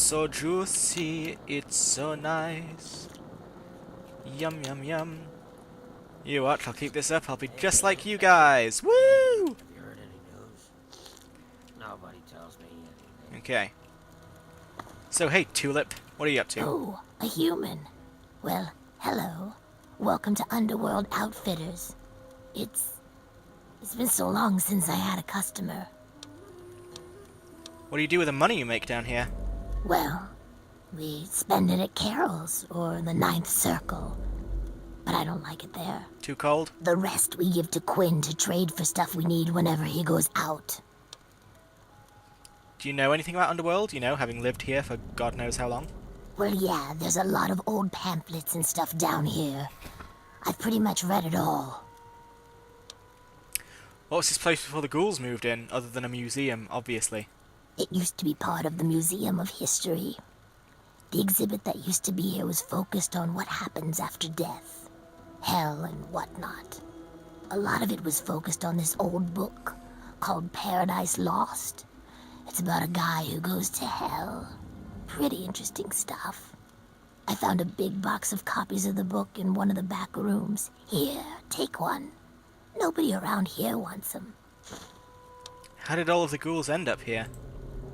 so juicy, it's so nice. Yum yum yum. You watch, I'll keep this up, I'll be just like you guys. Woo! Have you heard any news? Nobody tells me anything. Okay. So hey, Tulip, what are you up to? Oh, a human. Well, hello. Welcome to Underworld Outfitters. It's been so long since I had a customer. What do you do with the money you make down here? Well, we spend it at Carol's or the Ninth Circle. But I don't like it there. Too cold? The rest we give to Quinn to trade for stuff we need whenever he goes out. Do you know anything about Underworld? You know, having lived here for God knows how long? Well, yeah, there's a lot of old pamphlets and stuff down here. I've pretty much read it all. What was this place before the ghouls moved in, other than a museum, obviously? It used to be part of the Museum of History. The exhibit that used to be here was focused on what happens after death, hell and whatnot. A lot of it was focused on this old book called Paradise Lost. It's about a guy who goes to hell. Pretty interesting stuff. I found a big box of copies of the book in one of the back rooms. Here, take one. Nobody around here wants them. How did all of the ghouls end up here?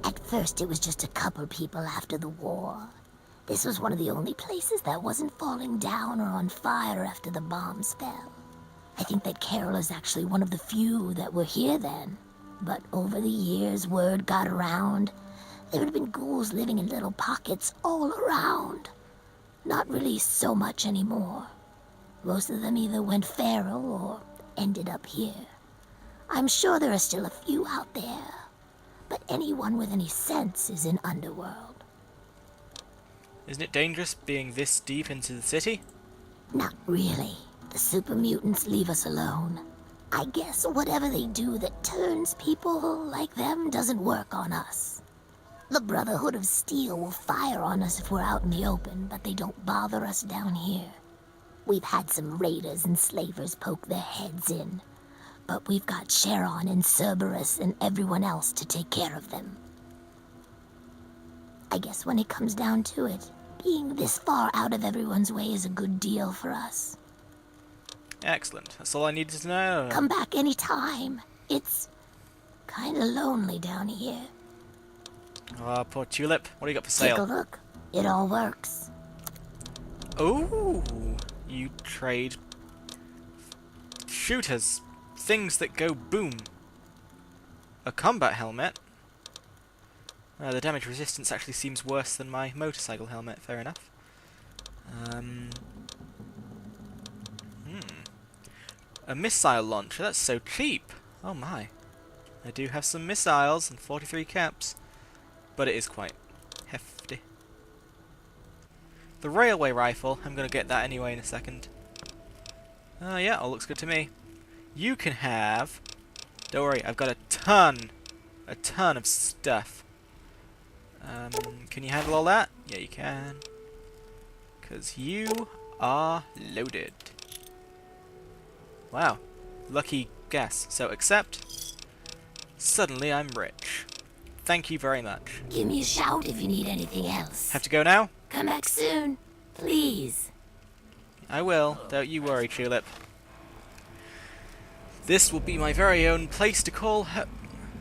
At first, it was just a couple people after the war. This was one of the only places that wasn't falling down or on fire after the bombs fell. I think that Carol is actually one of the few that were here then. But over the years, word got around. There had been ghouls living in little pockets all around. Not really so much anymore. Most of them either went feral or ended up here. I'm sure there are still a few out there. But anyone with any sense is in Underworld. Isn't it dangerous being this deep into the city? Not really. The super mutants leave us alone. I guess whatever they do that turns people like them doesn't work on us. The Brotherhood of Steel will fire on us if we're out in the open, but they don't bother us down here. We've had some raiders and slavers poke their heads in, but we've got Sharon and Cerberus and everyone else to take care of them. I guess when it comes down to it, being this far out of everyone's way is a good deal for us. Excellent. That's all I needed to know. Come back anytime. It's kinda lonely down here. Ah, poor Tulip. What do you got for Take a sale? look. It all works. Ooh, you trade shooters, things that go boom. A combat helmet. The damage resistance actually seems worse than my motorcycle helmet. Fair enough. A missile launcher. That's so cheap. Oh my. I do have some missiles and 43 caps, but it is quite hefty. The railway rifle, I'm going to get that anyway in a second. Yeah, all looks good to me. You can have... Don't worry, I've got a ton of stuff. Can you handle all that? Yeah, you can. Because you are loaded. Wow, lucky guess. So accept. Suddenly I'm rich. Thank you very much. Give me a shout if you need anything else. Have to go now? Come back soon, please. I will, don't you worry, Tulip. This will be my very own place to call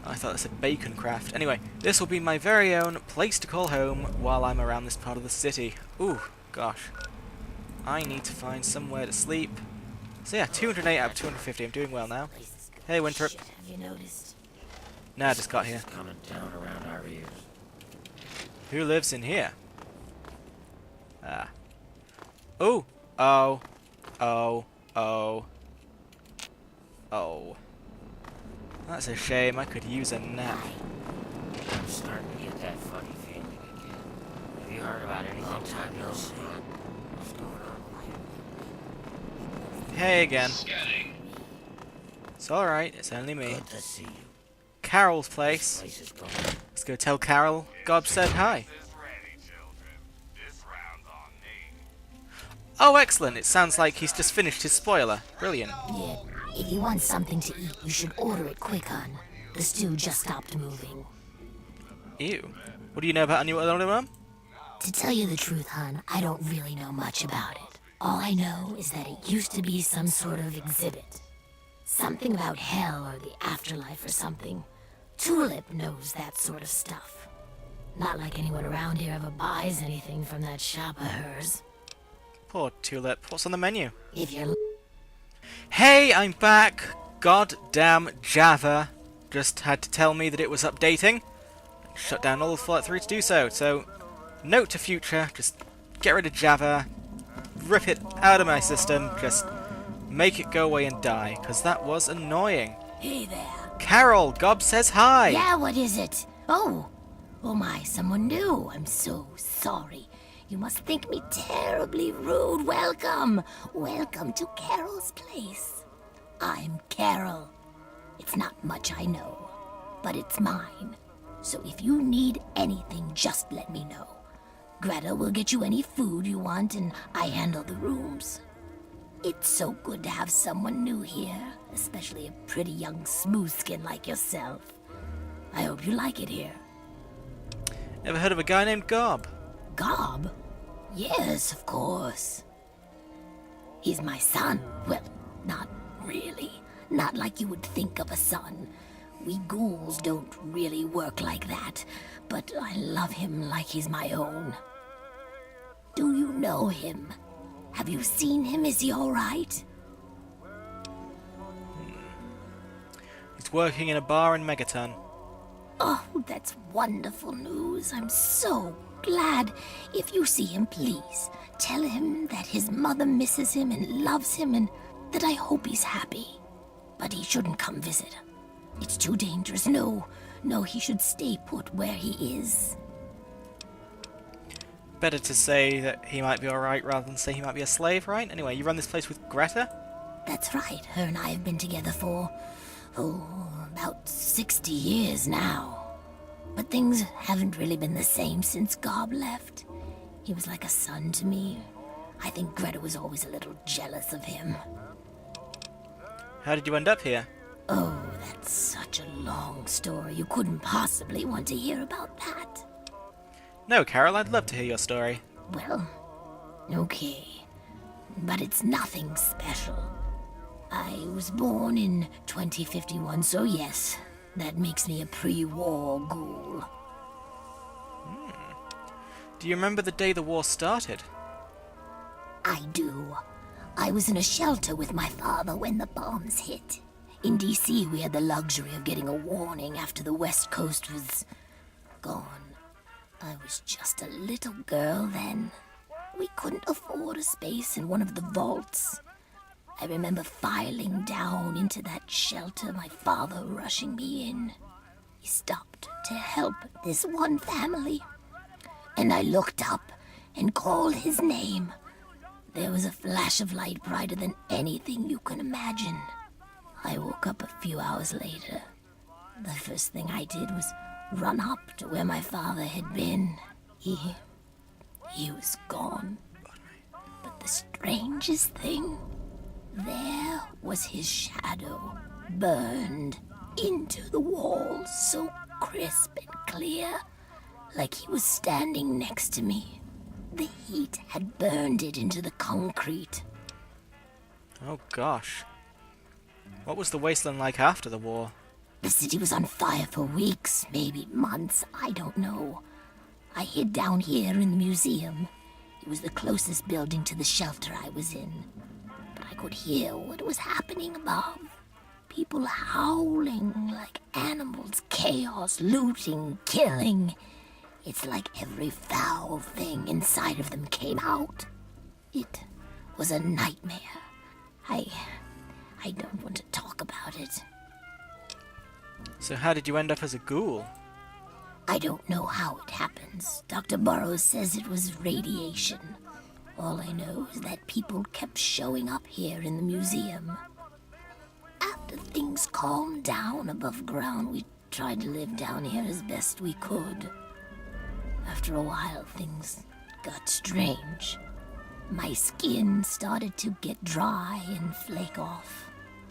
I thought that said bacon craft. Anyway, this will be my very own place to call home while I'm around this part of the city. Ooh, gosh. I need to find somewhere to sleep. So yeah, 208 out of 250. I'm doing well now. Hey, Winthrop. Shit, have you noticed? Nah, just got here. Coming down around our ears. Who lives in here? Ah. Ooh. Oh. Oh. Oh. Oh. That's a shame. I could use a nap. I'm starting to get that funny feeling again. Have you heard about anything? Long time no see. What's going on with you? Hey again. It's alright. It's only me. Good to see you. Carol's This place. place is going. Let's go tell Carol Gob said hi. Oh, excellent. It sounds like he's just finished his spoiler. Brilliant. Yeah, if you want something to eat, you should order it quick, hon. The stew just stopped moving. Ew. What do you know about a new other mum? To tell you the truth, hon, I don't really know much about it. All I know is that it used to be some sort of exhibit. Something about hell or the afterlife or something. Tulip knows that sort of stuff. Not like anyone around here ever buys anything from that shop of hers. Poor Tulip. What's on the menu? If you're... Hey, I'm back! Goddamn Java just had to tell me that it was updating. Shut down all of Fallout 3 to do so. So, note to future, just get rid of Java, rip it out of my system, just make it go away and die, because that was annoying. Hey there. Carol, Gob says hi! Yeah, what is it? Oh my, someone new. I'm so sorry. You must think me terribly rude. Welcome to Carol's place. I'm Carol. It's not much I know, but it's mine. So if you need anything, just let me know. Greta will get you any food you want, and I handle the rooms. It's so good to have someone new here, especially a pretty young smooth skin like yourself. I hope you like it here. Ever heard of a guy named Gob? Gob? Yes, of course. He's my son. Well, not really. Not like you would think of a son. We ghouls don't really work like that, but I love him like he's my own. Do you know him? Have you seen him? Is he all right? He's working in a bar in Megaton. Oh, that's wonderful news. I'm so glad. If you see him, please tell him that his mother misses him and loves him and that I hope he's happy. But he shouldn't come visit. It's too dangerous. No, he should stay put where he is. Better to say that he might be alright rather than say he might be a slave, right? Anyway, you run this place with Greta? That's right. Her and I have been together for, about 60 years now. But things haven't really been the same since Gob left. He was like a son to me. I think Greta was always a little jealous of him. How did you end up here? Oh, that's such a long story. You couldn't possibly want to hear about that. No, Carol, I'd love to hear your story. Well, okay. But it's nothing special. I was born in 2051, so yes, that makes me a pre-war ghoul. Do you remember the day the war started? I do. I was in a shelter with my father when the bombs hit. In D.C., we had the luxury of getting a warning after the West Coast was gone. I was just a little girl then. We couldn't afford a space in one of the vaults. I remember filing down into that shelter, my father rushing me in. He stopped to help this one family. And I looked up and called his name. There was a flash of light brighter than anything you can imagine. I woke up a few hours later. The first thing I did was run up to where my father had been. He was gone. But the strangest thing, there was his shadow, burned into the wall, so crisp and clear, like he was standing next to me. The heat had burned it into the concrete. Oh gosh. What was the wasteland like after the war? The city was on fire for weeks, maybe months, I don't know. I hid down here in the museum. It was the closest building to the shelter I was in. But I could hear what was happening above. People howling like animals, chaos, looting, killing. It's like every foul thing inside of them came out. It was a nightmare. I don't want to talk about it. So how did you end up as a ghoul? I don't know how it happens. Dr. Burroughs says it was radiation. All I know is that people kept showing up here in the museum. After things calmed down above ground, we tried to live down here as best we could. After a while, things got strange. My skin started to get dry and flake off.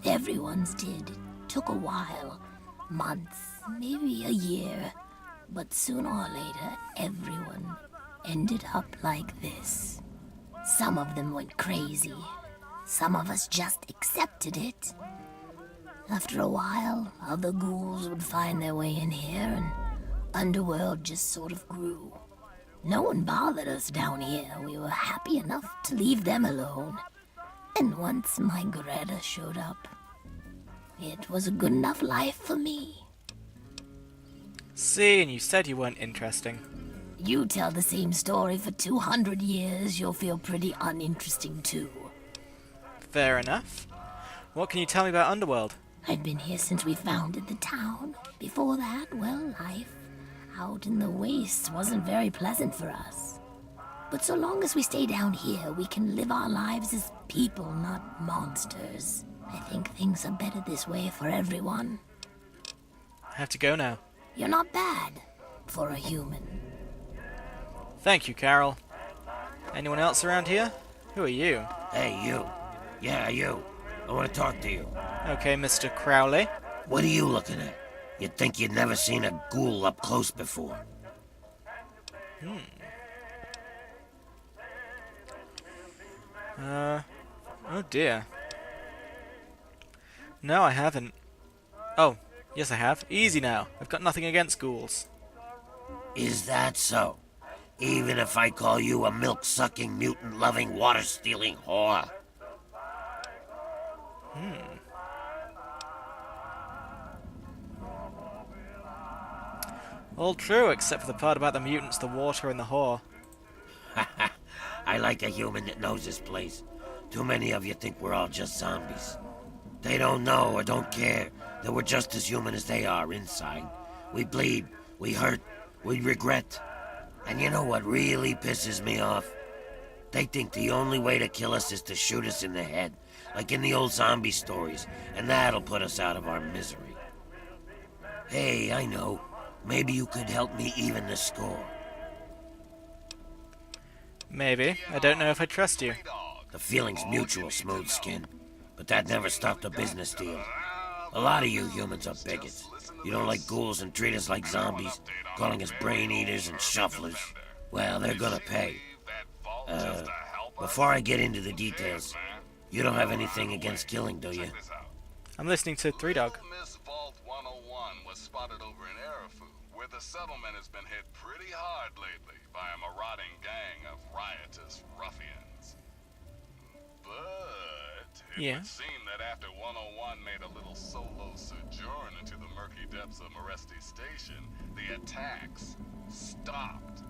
Everyone's did. It took a while. Months, maybe a year. But sooner or later, ended up like this. Some of them went crazy. Some of us just accepted it. After a while, other ghouls would find their way in here, and Underworld just sort of grew. No one bothered us down here. We were happy enough to leave them alone. And once my Greta showed up, it was a good enough life for me. See, and you said you weren't interesting. You tell the same story for 200 years, you'll feel pretty uninteresting too. Fair enough. What can you tell me about Underworld? I've been here since we founded the town. Before that, well, life out in the wastes wasn't very pleasant for us. But so long as we stay down here, we can live our lives as people, not monsters. I think things are better this way for everyone. I have to go now. You're not bad for a human. Thank you, Carol. Anyone else around here? Who are you? Hey, you. Yeah, you. I want to talk to you. Okay, Mr. Crowley. What are you looking at? You'd think you'd never seen a ghoul up close before. Oh dear. No, I haven't. Oh, yes I have. Easy now. I've got nothing against ghouls. Is that so? Even if I call you a milk-sucking, mutant-loving, water-stealing whore? All true, except for the part about the mutants, the water, and the whore. I like a human that knows his place. Too many of you think we're all just zombies. They don't know or don't care that we're just as human as they are inside. We bleed, we hurt, we regret. And you know what really pisses me off? They think the only way to kill us is to shoot us in the head, like in the old zombie stories, and that'll put us out of our misery. Hey, I know. Maybe you could help me even the score. Maybe. I don't know if I trust you. The feeling's mutual, Smooth Skin. But that never stopped a business deal. A lot of you humans are bigots. You don't like ghouls and treat us like zombies, calling us brain eaters and shufflers. Well, they're gonna pay. Before I get into the details, you don't have anything against killing, do you? I'm listening to Three Dog. Miss Vault 101 was spotted over in Arafu, where the settlement has been hit pretty hard lately by a marauding gang of riotous ruffians. But it Yeah. would seem that after 101 made a little solo sojourn into the murky depths of Moresti Station, the attacks stopped.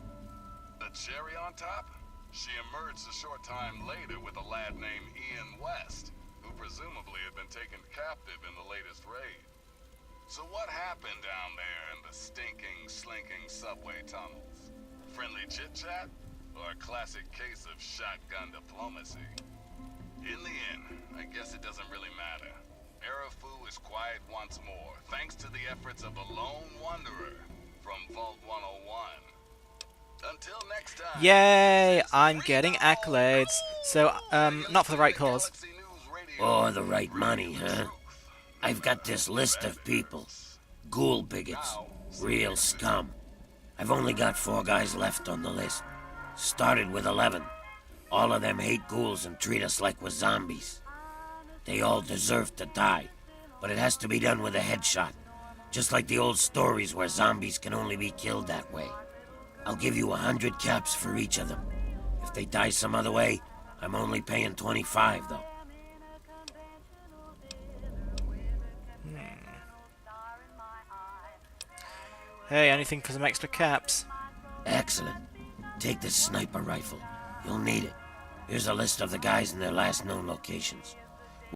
The cherry on top? She emerged a short time later with a lad named Ian West, who presumably had been taken captive in the latest raid. So what happened down there in the stinking, slinking subway tunnels? Friendly chit-chat? Or a classic case of shotgun diplomacy? In the end, I guess it doesn't really matter. Arafu is quiet once more, thanks to the efforts of a lone wanderer from Vault 101. Until next time. Yay! I'm getting accolades. So, not for the right cause. Or the right money, huh? I've got this list of people. Ghoul bigots. Real scum. I've only got 4 guys left on the list. Started with 11. All of them hate ghouls and treat us like we're zombies. They all deserve to die, but it has to be done with a headshot. Just like the old stories where zombies can only be killed that way. I'll give you 100 caps for each of them. If they die some other way, I'm only paying 25 though. Hey, anything for some extra caps? Excellent. Take this sniper rifle. You'll need it. Here's a list of the guys and their last known locations.